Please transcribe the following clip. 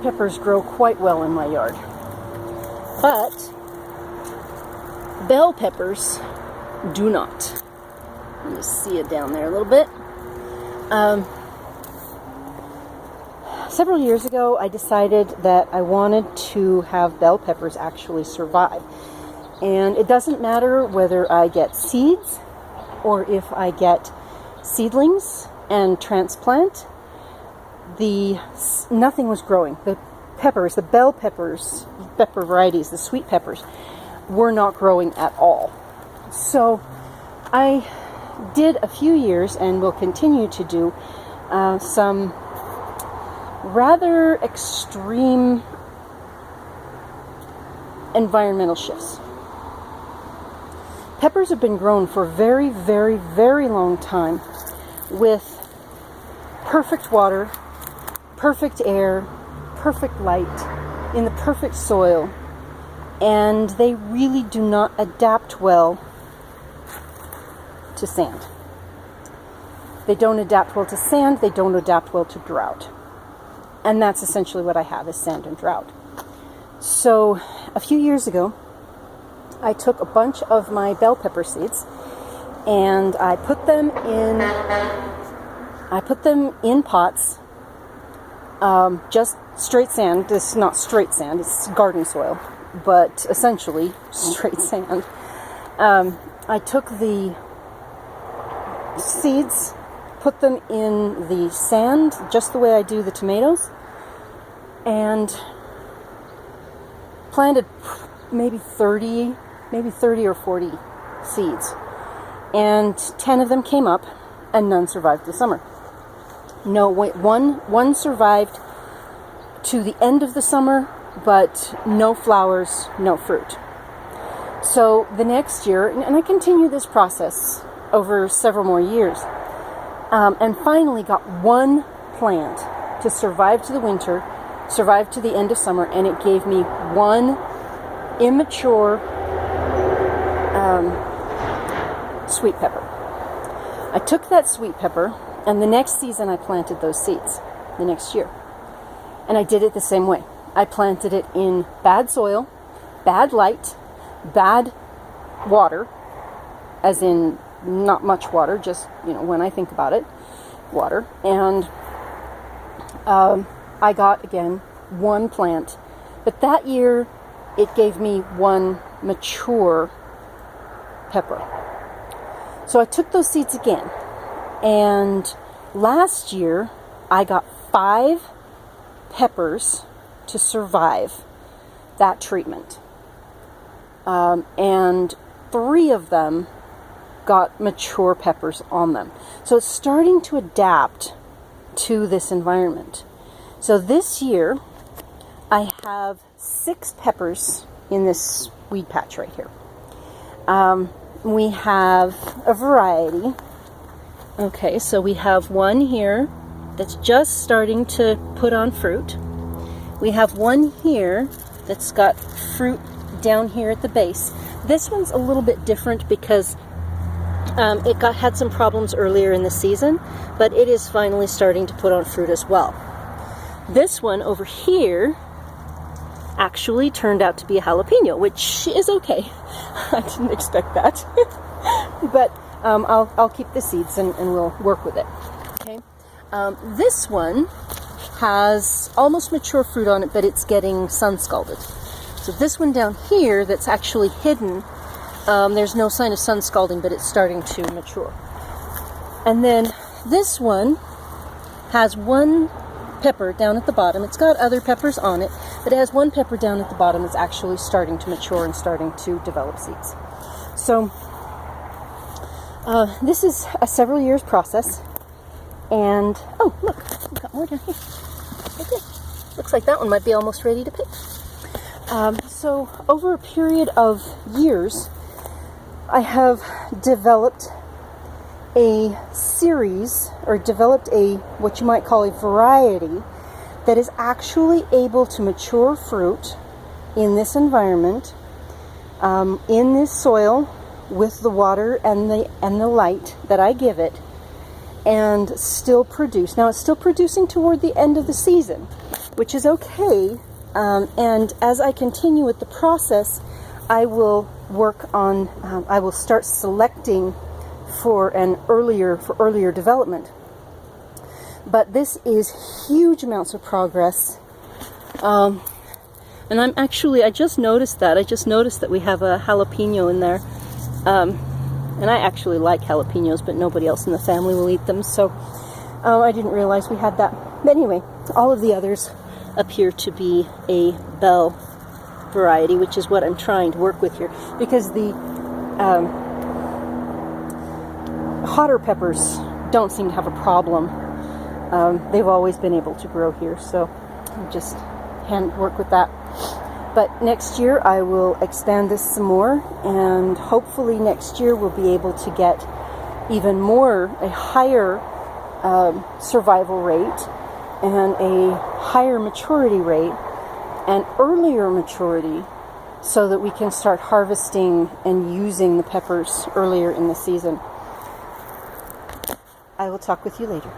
peppers grow quite well in my yard, but bell peppers do not. You see it down there a little bit. Several years ago, I decided that I wanted to have bell peppers actually survive. And it doesn't matter whether I get seeds or if I get seedlings and transplant. Nothing was growing. The peppers, the bell peppers, pepper varieties, the sweet peppers, were not growing at all. So I did a few years and will continue to do some rather extreme environmental shifts. Peppers have been grown for a very, very, very long time with perfect water, perfect air, perfect light, in the perfect soil, and they really do not adapt well to sand. They don't adapt well to sand, they don't adapt well to drought. And that's essentially what I have, is sand and drought. So a few years ago, I took a bunch of my bell pepper seeds and I put them in pots, just straight sand. This is not straight sand, it's garden soil, but essentially straight sand. I took the seeds, put them in the sand, just the way I do the tomatoes, and planted maybe 30 or 40 seeds. And 10 of them came up, and none survived the summer. No, wait, one survived to the end of the summer, but no flowers, no fruit. So the next year, and I continued this process over several more years, and finally got one plant to survive to the winter, survive to the end of summer, and it gave me one immature sweet pepper. I took that sweet pepper, and the next season I planted those seeds, the next year. And I did it the same way. I planted it in bad soil, bad light, bad water, as in not much water, just, when I think about it, water. And I got, again, one plant. But that year, it gave me one mature pepper. So I took those seeds again. And last year, I got 5 peppers to survive that treatment. And 3 of them got mature peppers on them. So it's starting to adapt to this environment. So this year, I have 6 peppers in this weed patch right here. We have a variety. Okay, so we have one here that's just starting to put on fruit. We have one here that's got fruit down here at the base. This one's a little bit different because it had some problems earlier in the season, but it is finally starting to put on fruit as well. This one over here actually turned out to be a jalapeno, which is okay. I didn't expect that. But I'll keep the seeds and we'll work with it. Okay. This one has almost mature fruit on it, but it's getting sun scalded. So this one down here that's actually hidden, there's no sign of sun scalding, but it's starting to mature. And then this one has one pepper down at the bottom. It's got other peppers on it, but it has one pepper down at the bottom that's actually starting to mature and starting to develop seeds. So this is a several years process. And, oh, look, we've got more down here. Okay. Looks like that one might be almost ready to pick. So over a period of years, I have developed a series, or developed what you might call a variety, that is actually able to mature fruit in this environment, in this soil, with the water and the light that I give it, and still produce. Now it's still producing toward the end of the season, which is okay. And as I continue with the process, I will work on, I will start selecting for earlier development. But this is huge amounts of progress. And I just noticed that we have a jalapeno in there. And I actually like jalapenos, but nobody else in the family will eat them, so I didn't realize we had that. But anyway, all of the others appear to be a bell variety, which is what I'm trying to work with here, because the hotter peppers don't seem to have a problem. They've always been able to grow here, so I'll just work with that. But next year I will expand this some more, and hopefully next year we'll be able to get a higher survival rate and a higher maturity rate and earlier maturity, so that we can start harvesting and using the peppers earlier in the season. I will talk with you later.